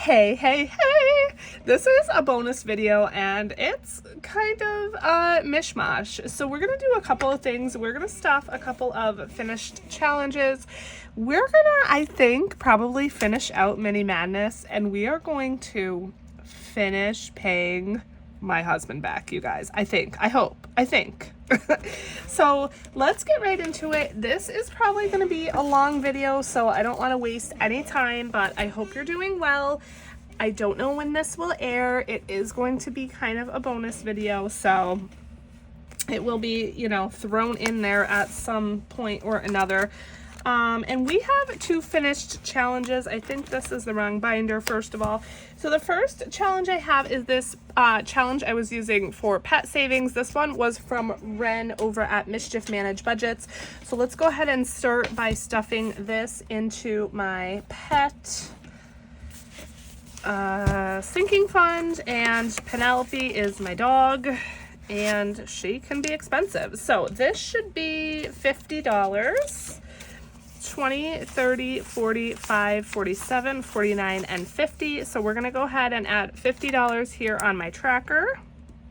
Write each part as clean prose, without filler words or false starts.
Hey, this is a bonus video and it's kind of a mishmash. So we're gonna do a couple of things. We're gonna stuff a couple of finished challenges. We're gonna, I think, probably finish out Mini Madness, and we are going to finish paying my husband back, you guys. I think. So let's get right into it. This is probably going to be a long video, so I don't want to waste any time, but I hope you're doing well. I don't know when this will air. It is going to be kind of a bonus video, so it will be, you know, thrown in there at some point or another. And we have two finished challenges. I think this is the wrong binder, first of all. So the first challenge I have is this challenge I was using for pet savings. This one was from Ren over at Mischief Managed Budgets. So let's go ahead and start by stuffing this into my pet sinking fund. And Penelope is my dog, and she can be expensive. So this should be $50. 20, 30, 40, 5, 47, 49, and 50. So we're gonna go ahead and add $50 here on my tracker.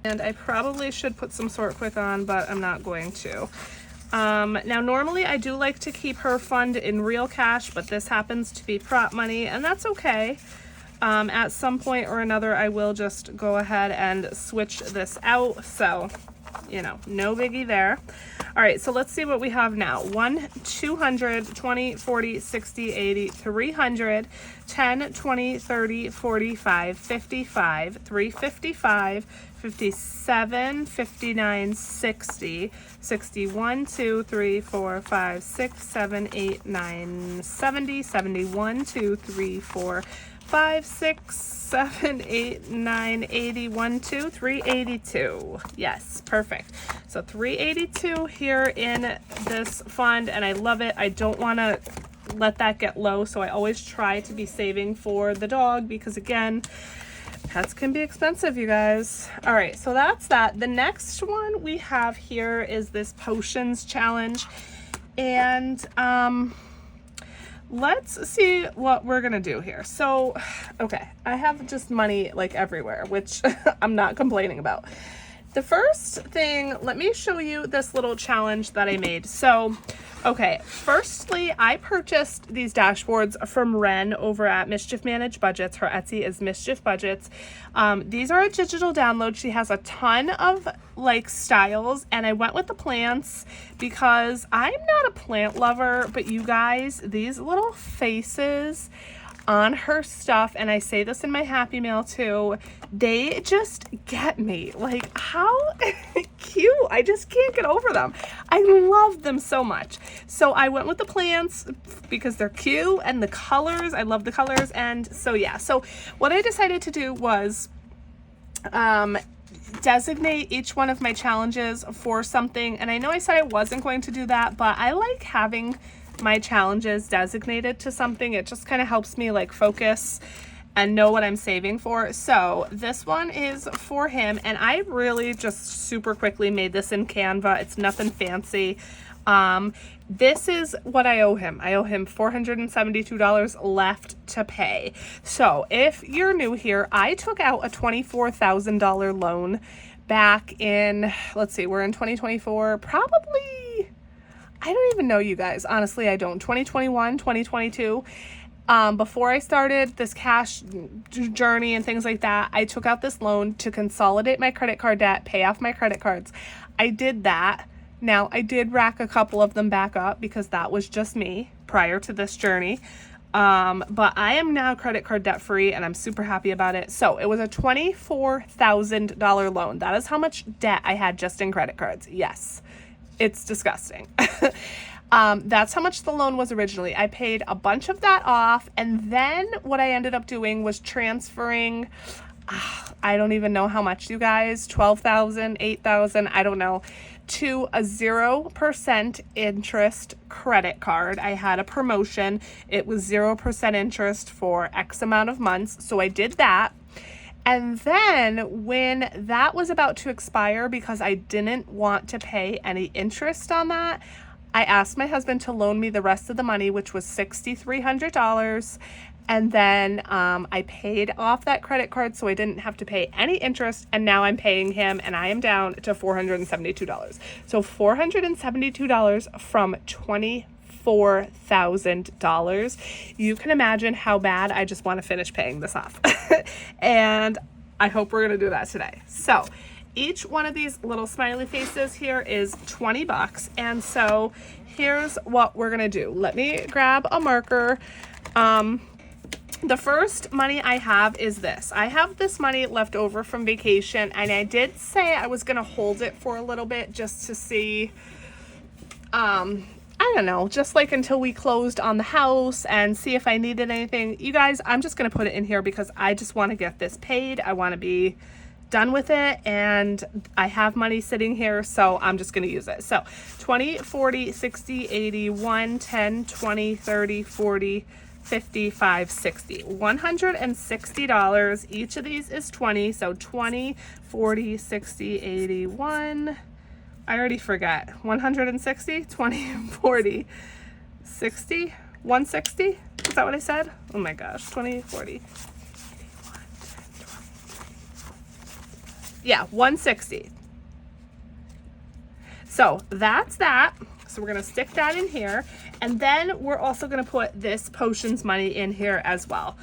And I probably should put some sort quick on, but I'm not going to. Now normally I do like to keep her fund in real cash, but this happens to be prop money, and that's okay. At some point or another, I will just go ahead and switch this out. So, you know, no biggie there. All right, so let's see what we have now. 1, 200, 20, 40, 60, 80, 300, 10, 20, 30, 45, 55, 355, 57, 59, 60, 61, 2, 3, 4, 5, 6, 7, 8, 9, 70, 71, 2, 3, 4, 5, 6, 7, 8, 9, 80, 1, 2, 382. Yes, perfect. So 382 here in this fund, and I love it. I don't want to let that get low, so I always try to be saving for the dog because, again, pets can be expensive, you guys. All right, so that's that. The next one we have here is this potions challenge, and let's see what we're gonna do here. So, okay, I have just money like everywhere, which I'm not complaining about. The first thing, let me show you this little challenge that I made. So, okay, firstly, I purchased these dashboards from Ren over at Mischief Managed Budgets. Her Etsy is Mischief Budgets. These are a digital download. She has a ton of like styles, and I went with the plants because I'm not a plant lover, but you guys, these little faces on her stuff, and I say this in my Happy Mail too, they just get me. Like, how cute. I just can't get over them. I love them so much. So I went with the plants because they're cute, and the colors, I love the colors. And so yeah, so what I decided to do was designate each one of my challenges for something. And I know I said I wasn't going to do that, but I like having my challenges designated to something. It just kind of helps me like focus and know what I'm saving for. So this one is for him, and I really just super quickly made this in Canva. It's nothing fancy. This is what I owe him. I owe him $472 left to pay. So if you're new here, I took out a $24,000 loan back in, let's see, we're in 2024, probably, I don't even know, you guys. Honestly, I don't. 2021, 2022. Before I started this cash journey and things like that, I took out this loan to consolidate my credit card debt, pay off my credit cards. I did that. Now, I did rack a couple of them back up because that was just me prior to this journey. But I am now credit card debt free, and I'm super happy about it. So it was a $24,000 loan. That is how much debt I had just in credit cards. Yes. It's disgusting. That's how much the loan was originally. I paid a bunch of that off, and then what I ended up doing was transferring, I don't even know how much, you guys, $12,000, $8,000, I don't know, to a 0% interest credit card. I had a promotion. It was 0% interest for X amount of months, so I did that. And then when that was about to expire, because I didn't want to pay any interest on that, I asked my husband to loan me the rest of the money, which was $6,300. And then I paid off that credit card so I didn't have to pay any interest, and now I'm paying him and I am down to $472. So $472 from $24,000. You can imagine how bad I just want to finish paying this off. And I hope we're going to do that today. So each one of these little smiley faces here is 20 bucks. And so here's what we're going to do. Let me grab a marker. The first money I have is this. I have this money left over from vacation, and I did say I was going to hold it for a little bit just to see, I don't know, just like until we closed on the house and see if I needed anything. You guys, I'm just going to put it in here because I just want to get this paid. I want to be done with it, and I have money sitting here, so I'm just going to use it. So 20, 40, 60, 80, 1, 10, 20, 30, 40, 55, 60. $160. Each of these is 20, so 20, 40, 60, 80, 1. I already forget. 160, 20, 40, 60, 160. Is that what I said? Oh my gosh. 20, 40. Yeah, 160. So that's that. So we're going to stick that in here. And then we're also going to put this potions money in here as well.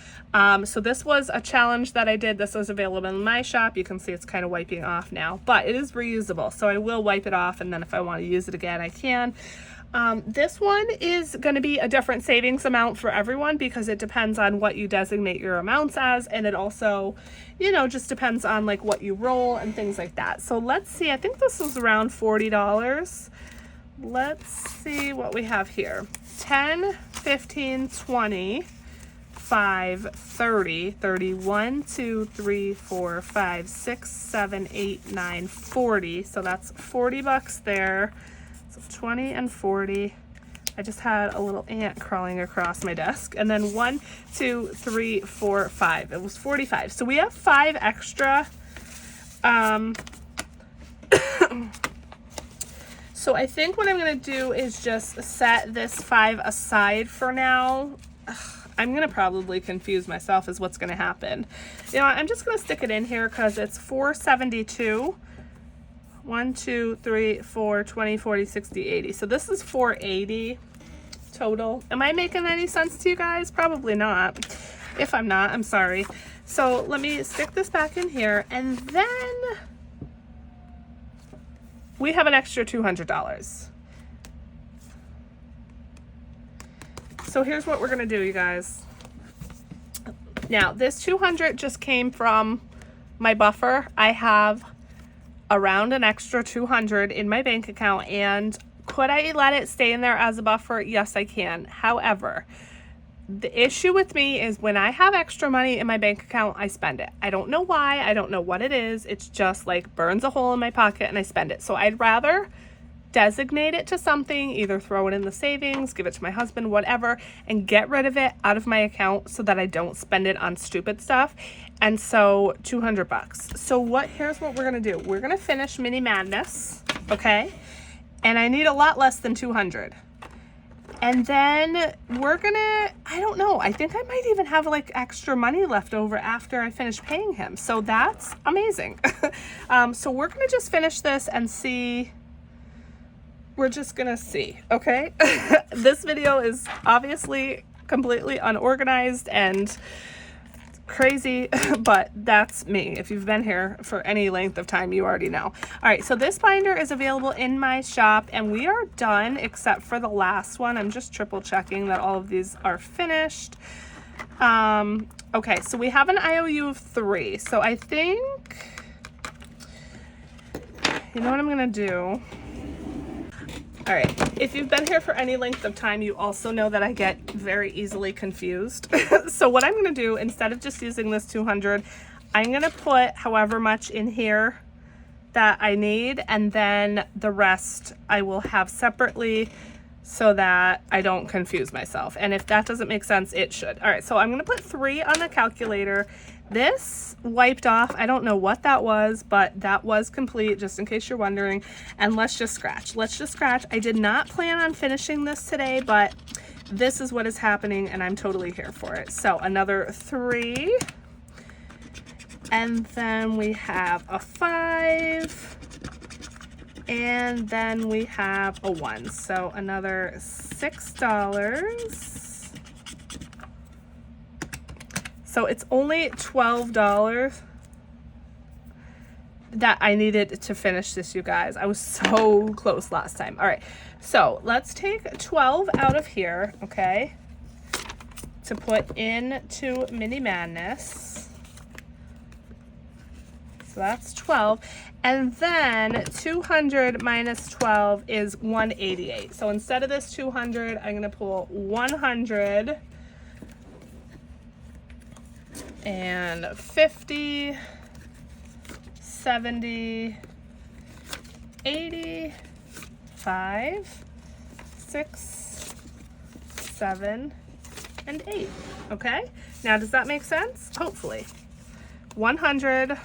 So this was a challenge that I did. This was available in my shop. You can see it's kind of wiping off now, but it is reusable. So I will wipe it off, and then if I want to use it again, I can. This one is going to be a different savings amount for everyone because it depends on what you designate your amounts as, and it also, you know, just depends on like what you roll and things like that. So let's see, I think this was around $40. Let's see what we have here. 10, 15, 20, 5, 30, 31, 2, 3, 4, 5, 6, 7, 8, 9, 40. So that's 40 bucks there. 20 and 40. I just had a little ant crawling across my desk. And then 1, 2, 3, 4, 5. It was 45. So we have 5 extra. So I think what I'm going to do is just set this 5 aside for now. I'm going to probably confuse myself is what's going to happen. You know, I'm just going to stick it in here because it's 472. 1, 2, 3, 4, 20, 40, 60, 80. So this is 480 total. Am I making any sense to you guys? Probably not. If I'm not, I'm sorry. So let me stick this back in here, and then we have an extra $200. So here's what we're gonna do, you guys. Now this 200 just came from my buffer. I have around an extra 200 in my bank account, and could I let it stay in there as a buffer? Yes, I can. However, the issue with me is when I have extra money in my bank account, I spend it. I don't know why. I don't know what it is. It's just like burns a hole in my pocket and I spend it. So I'd rather designate it to something, either throw it in the savings, give it to my husband, whatever, and get rid of it out of my account so that I don't spend it on stupid stuff. And so 200 bucks. So here's what we're going to do. We're going to finish Mini Madness. Okay. And I need a lot less than 200. And then we're going to, I don't know. I think I might even have like extra money left over after I finish paying him. So that's amazing. So we're going to just finish this and see. We're just gonna see, okay? This video is obviously completely unorganized and crazy, but that's me. If you've been here for any length of time, you already know. All right, so this binder is available in my shop, and we are done except for the last one. I'm just triple checking that all of these are finished. Okay, so we have an IOU of 3. So I think, you know what I'm gonna do? All right, if you've been here for any length of time, you also know that I get very easily confused. So what I'm gonna do, instead of just using this 200, I'm gonna put however much in here that I need, and then the rest I will have separately so that I don't confuse myself. And if that doesn't make sense, it should. All right, so I'm gonna put 3 on the calculator. This wiped off. I don't know what that was, but that was complete, just in case you're wondering. And let's just scratch. Let's just scratch. I did not plan on finishing this today, but this is what is happening and I'm totally here for it. So another 3, and then we have a 5, and then we have a 1. So another $6. So it's only $12 that I needed to finish this, you guys. I was so close last time. All right, so let's take 12 out of here, okay, to put into Mini Madness. So that's 12. And then 200 minus 12 is 188. So instead of this 200, I'm gonna pull 100 and 50, 70, 80, 5, 6, 7, and 8. Okay, now does that make sense? Hopefully. 100,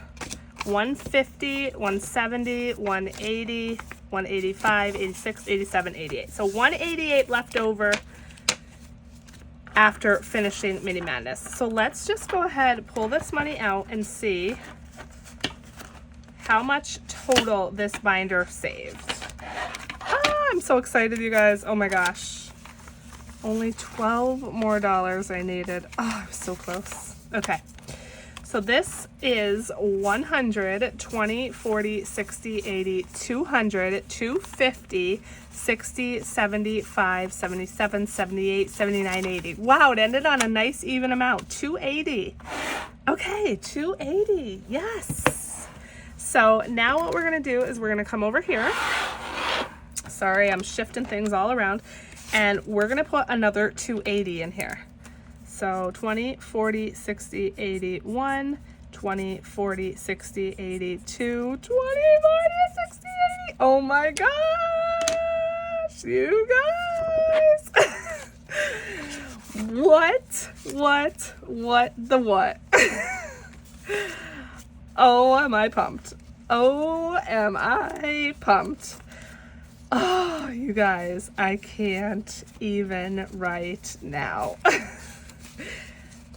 150, 170, 180, 185, 86, 87, 88. So 188 left over after finishing Mini Madness. So let's just go ahead, pull this money out and see how much total this binder saved. Ah, I'm so excited, you guys. Oh my gosh. Only $12 more I needed. Oh, I was so close. Okay. So this is 100, 20, 40, 60, 80, 200, 250, 60, 75, 77, 78, 79, 80. Wow, it ended on a nice even amount, 280. Okay, 280, yes. So now what we're gonna do is we're gonna come over here. Sorry, I'm shifting things all around. And we're gonna put another 280 in here. So 20, 40, 60, 80, 1, 20, 40, 60, 80, 2, 20, 40, 60, 80. Oh my gosh, you guys. What the what? Oh, am I pumped. Oh, am I pumped. Oh, you guys, I can't even right now.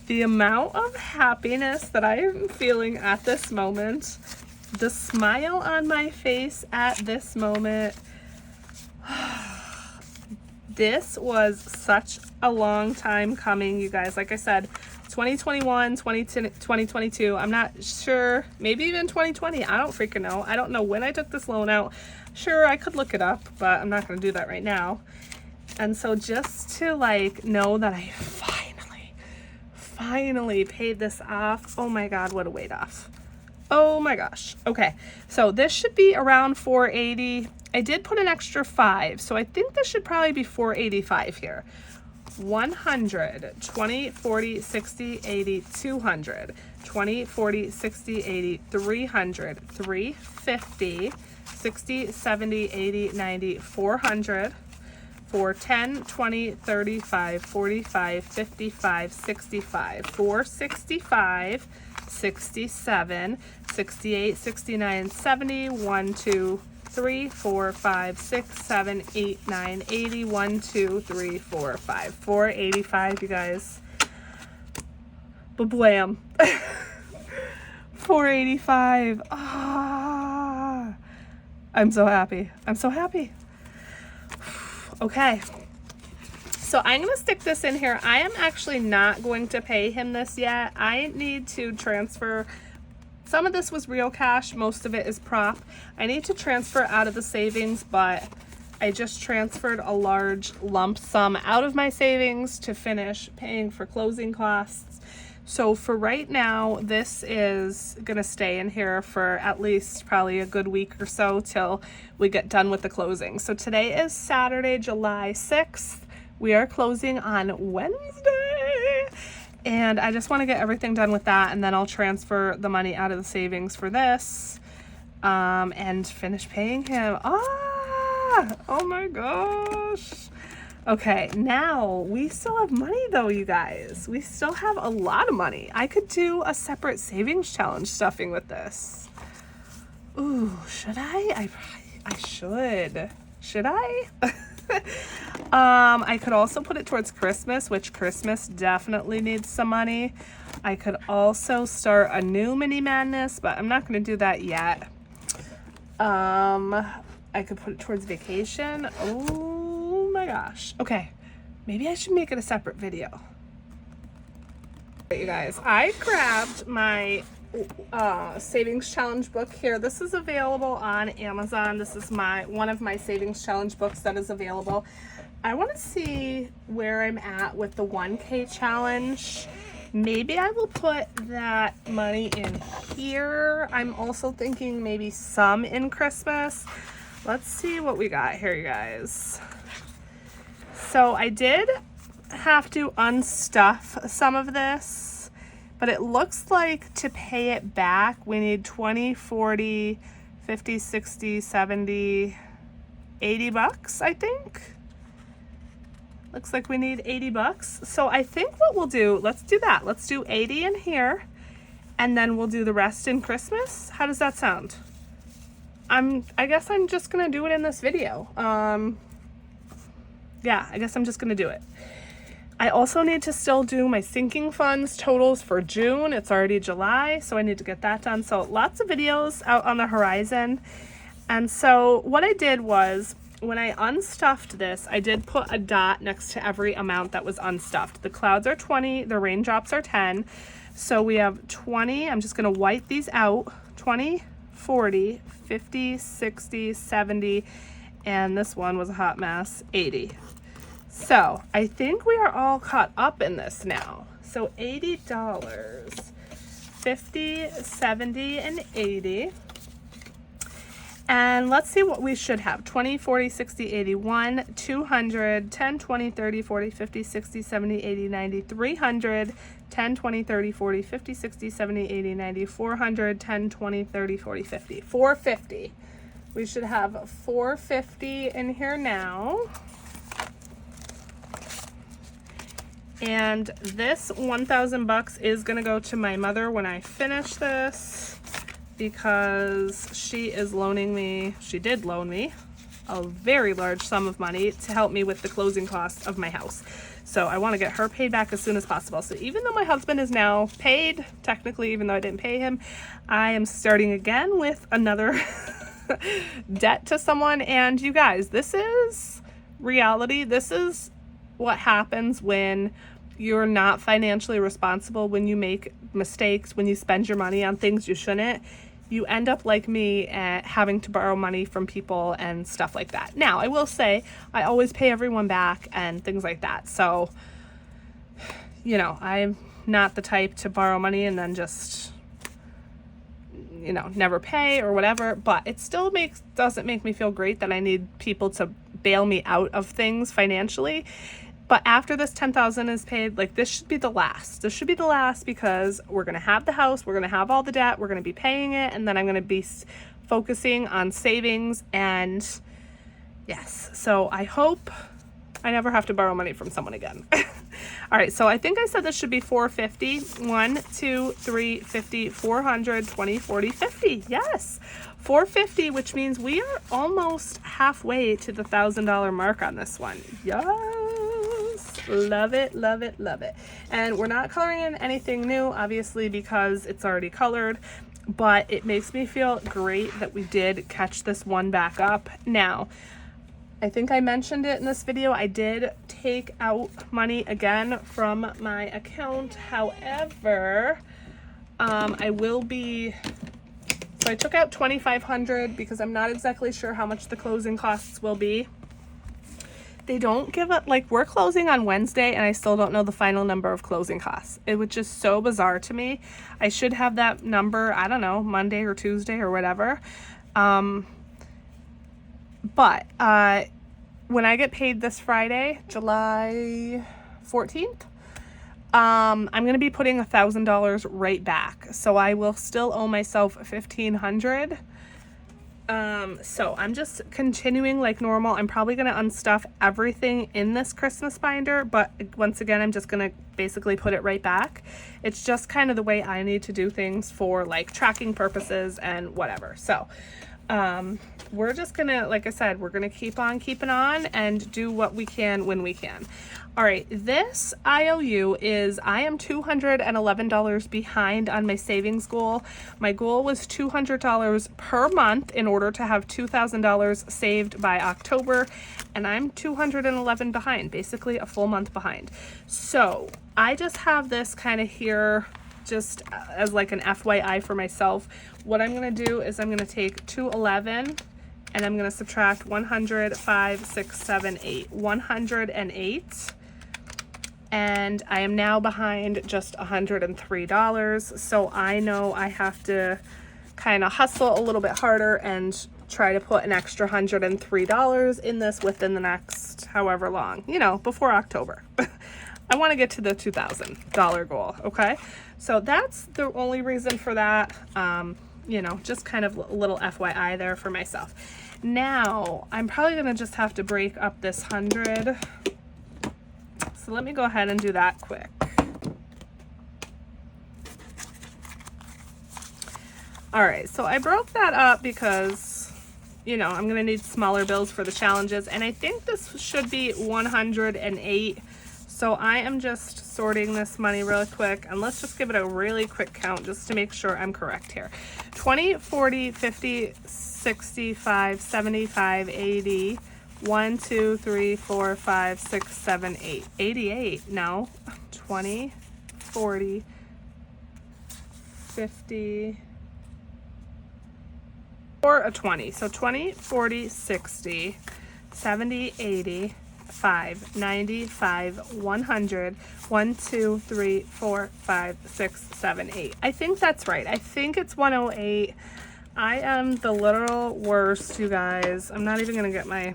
The amount of happiness that I am feeling at this moment, the smile on my face at this moment, this was such a long time coming, you guys. Like I said, 2021, 2022, I'm not sure, maybe even 2020, I don't freaking know. I don't know when I took this loan out. Sure, I could look it up, but I'm not gonna do that right now. And so just to like know that I finally paid this off. Oh my God, what a weight off. Oh my gosh. Okay, so this should be around 480. I did put an extra 5, so I think this should probably be 485 here. 100, 20, 40, 60, 80, 200, 20, 40, 60, 80, 300, 350, 60, 70, 80, 90, 400, 410, 20, 35, 45, 55, 65, 465, 67, 68, 69, 70, 1, 2, 3, 4, 5, 6, 7, 8, 9, 80, 1, 2, 3, 4, 5, 485, you guys. Ba-blam. 485. Ah, I'm so happy. I'm so happy. Okay, so I'm gonna stick this in here. I am actually not going to pay him this yet. I need to transfer. Some of this was real cash, most of it is prop. I need to transfer out of the savings, but I just transferred a large lump sum out of my savings to finish paying for closing costs. So for right now, this is gonna stay in here for at least probably a good week or so till we get done with the closing. So today is Saturday, July 6th. We are closing on Wednesday. And I just want to get everything done with that, and then I'll transfer the money out of the savings for this and finish paying him. Ah, oh my gosh. Okay, now we still have money though, you guys. We still have a lot of money. I could do a separate savings challenge stuffing with this. Ooh, should I? I should. Should I? I could also put it towards Christmas, which Christmas definitely needs some money. I could also start a new mini madness, but I'm not going to do that yet. I could put it towards vacation. Oh my gosh. Okay, maybe I should make it a separate video. You guys, I grabbed my savings challenge book here. This is available on Amazon. This is one of my savings challenge books that is available. I want to see where I'm at with the 1K challenge. Maybe I will put that money in here. I'm also thinking maybe some in Christmas. Let's see what we got here, you guys. So I did have to unstuff some of this, but it looks like to pay it back we need 20, 40, 50, 60, 70, 80 bucks, I think. Looks like we need 80 bucks. So I think what we'll do, let's do that. Let's do 80 in here, and then we'll do the rest in Christmas. How does that sound? I guess I'm just gonna do it in this video. Yeah, I guess I'm just gonna do it. I also need to still do my sinking funds totals for June. It's already July, so I need to get that done. So lots of videos out on the horizon. And so what I did was, when I unstuffed this, I did put a dot next to every amount that was unstuffed. The clouds are 20, the raindrops are 10. So we have 20, I'm just gonna wipe these out, 20, 40, 50, 60, 70, and this one was a hot mess, 80. So I think we are all caught up in this now. So $80, 50, 70, and 80. And let's see what we should have. 20, 40, 60, 81, 200, 10, 20, 30, 40, 50, 60, 70, 80, 90, 300, 10, 20, 30, 40, 50, 60, 70, 80, 90, 400, 10, 20, 30, 40, 50. 450. We should have 450 in here now. And this 1,000 bucks is gonna go to my mother when I finish this, because she did loan me a very large sum of money to help me with the closing costs of my house. So I want to get her paid back as soon as possible. So even though my husband is now paid, technically, even though I didn't pay him, I am starting again with another debt to someone. And you guys, this is reality. This is what happens when you're not financially responsible, when you make mistakes, when you spend your money on things you shouldn't. You end up like me at having to borrow money from people and stuff like that. Now, I will say I always pay everyone back and things like that. So, you know, I'm not the type to borrow money and then just, you know, never pay or whatever. But it still doesn't make me feel great that I need people to bail me out of things financially. But after this 10,000 is paid, like, this should be the last. This should be the last, because we're going to have the house, we're going to have all the debt, we're going to be paying it, and then I'm going to be focusing on savings. And yes, so I hope I never have to borrow money from someone again. All right, so I think I said this should be 450. 1, 2, 3, 50, 400, 20, 40, 50. Yes, 450, which means we are almost halfway to the $1,000 mark on this one. Yes. Love it, love it, love it. And we're not coloring in anything new, obviously, because it's already colored, but it makes me feel great that we did catch this one back up. Now, I think I mentioned it in this video, I did take out money again from my account. However, I took out $2,500 because I'm not exactly sure how much the closing costs will be. They don't give up, like, we're closing on Wednesday and I still don't know the final number of closing costs. It was just so bizarre to me. I should have that number, I don't know, Monday or Tuesday or whatever. But when I get paid this Friday, July 14th, I'm going to be putting $1,000 right back. So I will still owe myself $1,500. So I'm just continuing like normal. I'm probably going to unstuff everything in this Christmas binder, but once again, I'm just going to basically put it right back. It's just kind of the way I need to do things for like tracking purposes and whatever. So, we're just gonna, like I said, we're gonna keep on keeping on and do what we can when we can. All right, this IOU is, I am $211 behind on my savings goal. My goal was $200 per month in order to have $2,000 saved by October, and I'm 211 behind, basically a full month behind. So I just have this kind of here just as like an FYI for myself. What I'm gonna do is I'm gonna take 211 and I'm gonna subtract 100, 5, 6, 7, 8, 108. And I am now behind just $103. So I know I have to kind of hustle a little bit harder and try to put an extra $103 in this within the next however long, you know, before October. I want to get to the $2,000 goal. Okay. So that's the only reason for that. You know, just kind of a little FYI there for myself. Now I'm probably going to just have to break up this 100. So let me go ahead and do that quick. All right, so I broke that up because, you know, I'm gonna need smaller bills for the challenges, and I think this should be 108. So I am just sorting this money really quick, and let's just give it a really quick count just to make sure I'm correct here. 20, 40, 50, 65, 75, 80, 1, 2, 3, 4, 5, 6, 7, 8. 88. No. 20, 40, 50, or a 20. So 20, 40, 60, 70, 80, 5, 95, 100, 1, 2, 3, 4, 5, 6, 7, 8. I think that's right. I think it's 108. I am the literal worst, you guys. I'm not even going to get my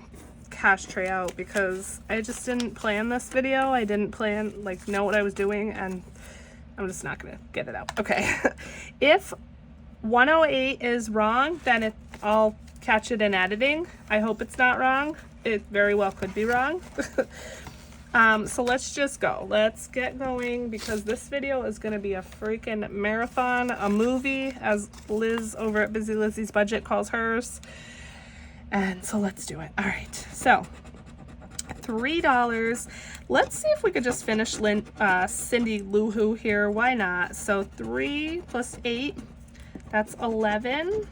cash tray out because I just didn't plan this video. I didn't plan, like, know what I was doing, and I'm just not gonna get it out. Okay. If 108 is wrong, then I'll catch it in editing. I hope it's not wrong. It very well could be wrong. So let's just go. Let's get going because this video is gonna be a freaking marathon, a movie, as Liz over at Busy Lizzie's Budget calls hers. And so let's do it. All right, so $3. Let's see if we could just finish Cindy Lou Who here. Why not? So 3 plus 8, that's 11.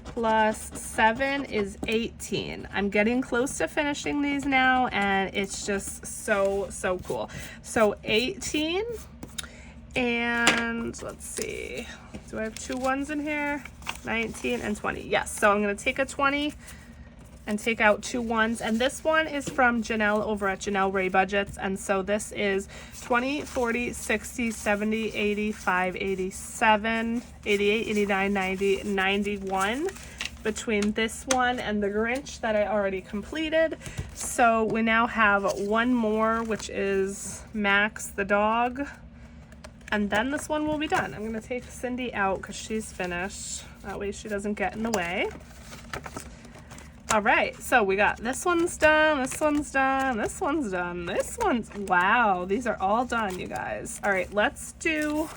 Plus 7 is 18. I'm getting close to finishing these now, and it's just so cool. So 18, and let's see. Do I have 2 ones in here? 19 and 20. Yes, so I'm going to take a 20 and take out 2 ones. And this one is from Janelle over at Janelle Ray Budgets. And so this is 20, 40, 60, 70, 85, 87, 88, 89, 90, 91 between this one and the Grinch that I already completed. So we now have one more, which is Max the dog. And then this one will be done. I'm gonna take Cindy out because she's finished. That way she doesn't get in the way. All right, so we got this one's done, this one's done, this one's done, this one's, wow, these are all done, you guys. All right, let's go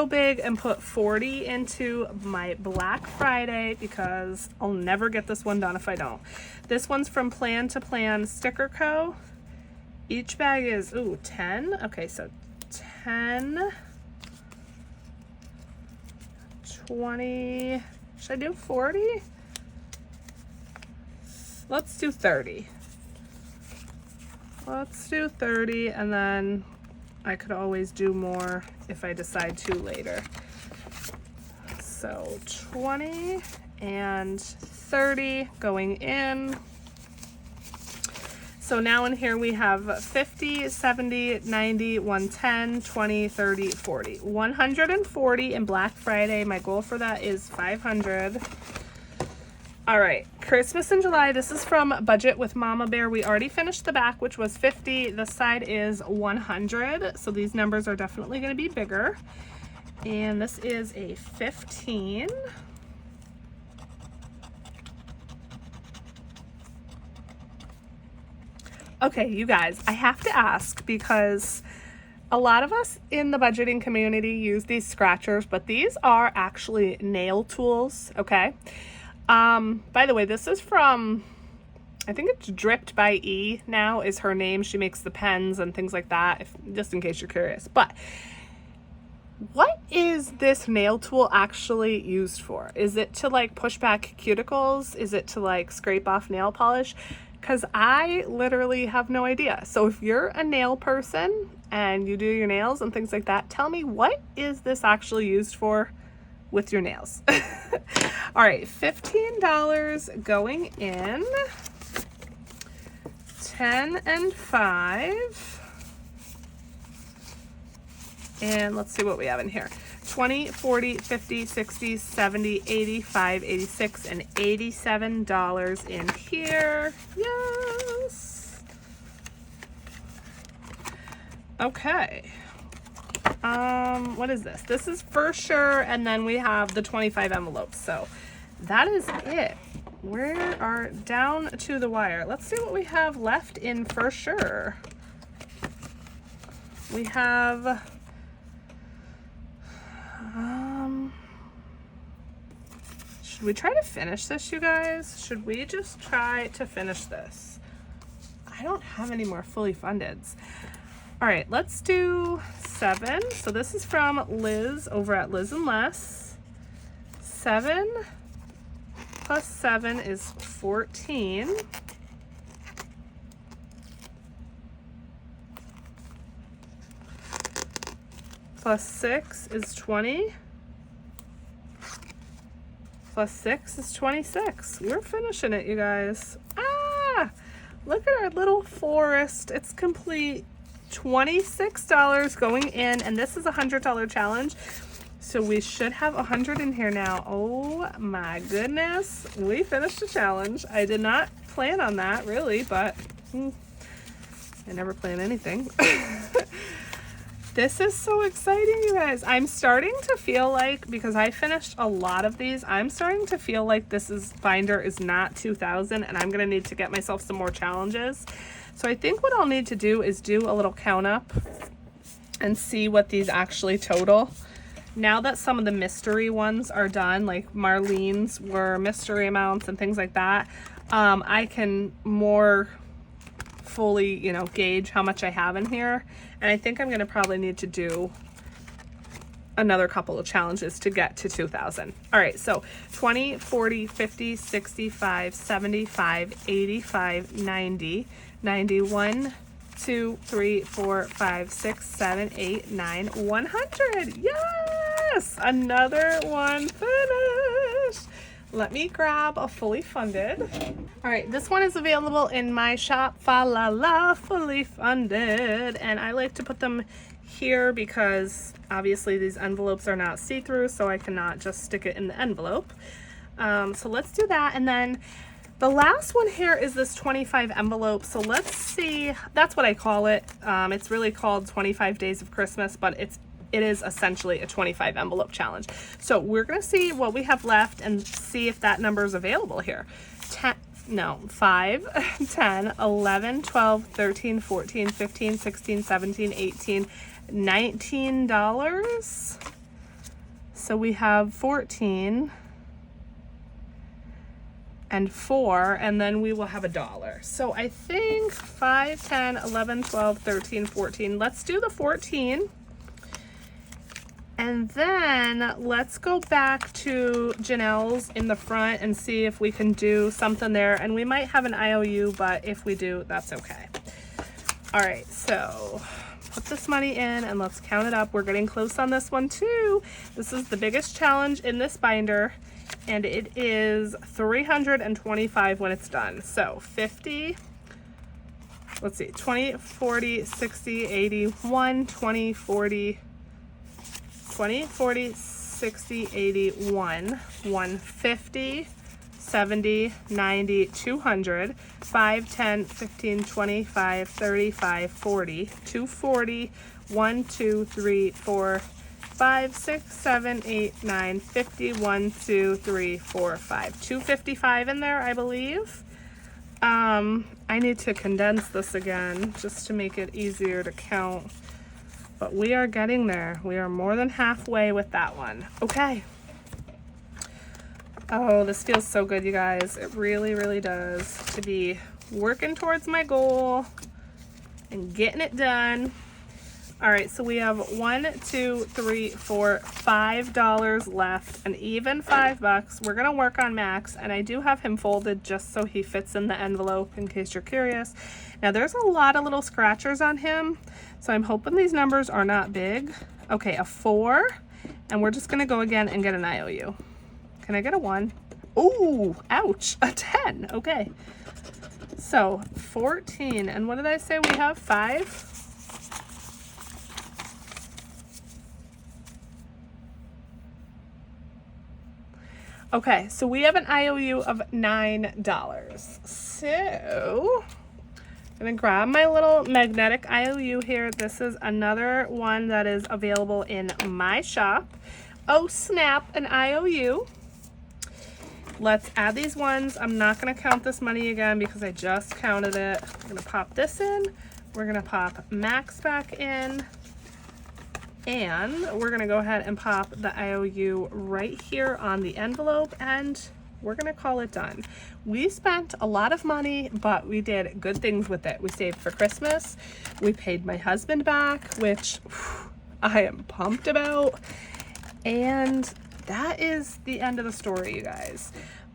big and put 40 into my Black Friday because I'll never get this one done if I don't. This one's from Plan to Plan Sticker Co. Each bag is, ooh, 10. Okay, so 10, 20, should I do 40? Let's do 30. Let's do 30, and then I could always do more if I decide to later. So 20 and 30 going in. So now in here we have 50, 70, 90, 110, 20, 30, 40. 140 in Black Friday. My goal for that is 500. All right, Christmas in July. This is from Budget with Mama Bear. We already finished the back, which was 50. The side is 100. So these numbers are definitely going to be bigger. And this is a 15. Okay, you guys, I have to ask because A lot of us in the budgeting community use these scratchers, but these are actually nail tools, okay? By the way, this is from, I think it's Dripped by E now is her name. She makes the pens and things like that, just in case you're curious. But what is this nail tool actually used for? Is it to like push back cuticles? Is it to like scrape off nail polish? Because I literally have no idea. So if you're a nail person and you do your nails and things like that, tell me, what is this actually used for with your nails? All right, $15 going in, 10 and 5. And let's see what we have in here. 20, 40, 50, 60, 70, 85, 86, and $87 in here. Yes. Okay. What is this? This is For Sure, and then we have the 25 envelopes. So that is it. We are down to the wire. Let's see what we have left in For Sure. We have should we try to finish this, you guys? Should we just try to finish this? I don't have any more fully fundeds. All right, let's do 7. So this is from Liz over at Liz and Less. 7 plus 7 is 14. Plus 6 is 20. Plus 6 is 26. We're finishing it, you guys. Ah! Look at our little forest. It's complete. $26 going in, and this is a $100 challenge. So we should have 100 in here now. Oh my goodness. We finished the challenge. I did not plan on that, really, but I never plan anything. This is so exciting, you guys. I'm starting to feel like, because I finished a lot of these, I'm starting to feel like binder is not 2,000, and I'm gonna need to get myself some more challenges. So I think what I'll need to do is do a little count up and see what these actually total. Now that some of the mystery ones are done, like Marlene's were mystery amounts and things like that, I can more fully, gauge how much I have in here. And I think I'm going to probably need to do another couple of challenges to get to 2,000. All right, so 20, 40, 50, 65, 75, 85, 90, 91, 2, 3, 4, 5, 6, 7, 8, 9, 100. Yes! Another one finished. Let me grab a fully funded. All right, this one is available in my shop, Fa La La, fully funded. And I like to put them here because obviously these envelopes are not see-through, so I cannot just stick it in the envelope. So let's do that. And then the last one here is this 25 envelope. So let's see, that's what I call it. It's really called 25 Days of Christmas, but it is essentially a 25 envelope challenge. So we're gonna see what we have left and see if that number is available here. 5, 10, 11, 12, 13, 14, 15, 16, 17, 18, $19. So we have 14 and 4, and then we will have $1. So I think 5, 10, 11, 12, 13, 14. Let's do the 14. And then let's go back to Janelle's in the front and see if we can do something there. And we might have an IOU, but if we do, that's okay. All right, so put this money in and let's count it up. We're getting close on this one too. This is the biggest challenge in this binder, and it is 325 when it's done. So 50, let's see, 20, 40, 60, 81, 20, 40, 20, 40, 60, 81, 150, 70, 90, 200, 5, 10, 15, 25, 35, 40, 240, 1, 2, 3, 4, 5, 6, 7, 8, 9, 50, 1, 2, 3, 4, 5. 255 in there, I believe. I need to condense this again just to make it easier to count. but we are getting there. We are more than halfway with that one. Okay. Oh, this feels so good, you guys. It really, really does, to be working towards my goal and getting it done. All right, so we have $5 left, and even $5. We're gonna work on Max, and I do have him folded just so he fits in the envelope in case you're curious. Now there's a lot of little scratchers on him, so I'm hoping these numbers are not big. Okay, a 4, and we're just gonna go again and get an IOU. Can I get a 1? Ooh, ouch, a 10, okay. So 14, and what did I say we have, 5? Okay, so we have an IOU of $9. So I'm gonna grab my little magnetic IOU here. This is another one that is available in my shop. Oh snap, an IOU. Let's add these ones. I'm not gonna count this money again because I just counted it. I'm gonna pop this in. We're gonna pop Max back in. And we're gonna go ahead and pop the IOU right here on the envelope, and we're gonna call it done. We spent a lot of money, but we did good things with it. We saved for Christmas. We paid my husband back, which I am pumped about. And that is the end of the story, you guys.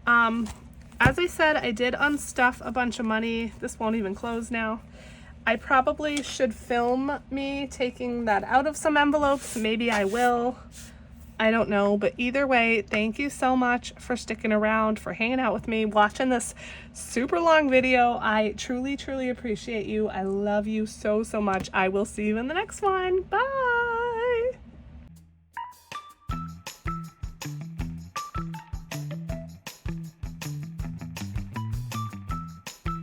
As I said, I did unstuff a bunch of money. This won't even close now. I probably should film me taking that out of some envelopes. Maybe I will. I don't know. But either way, thank you so much for sticking around, for hanging out with me, watching this super long video. I truly, truly appreciate you. I love you so, so much. I will see you in the next one. Bye.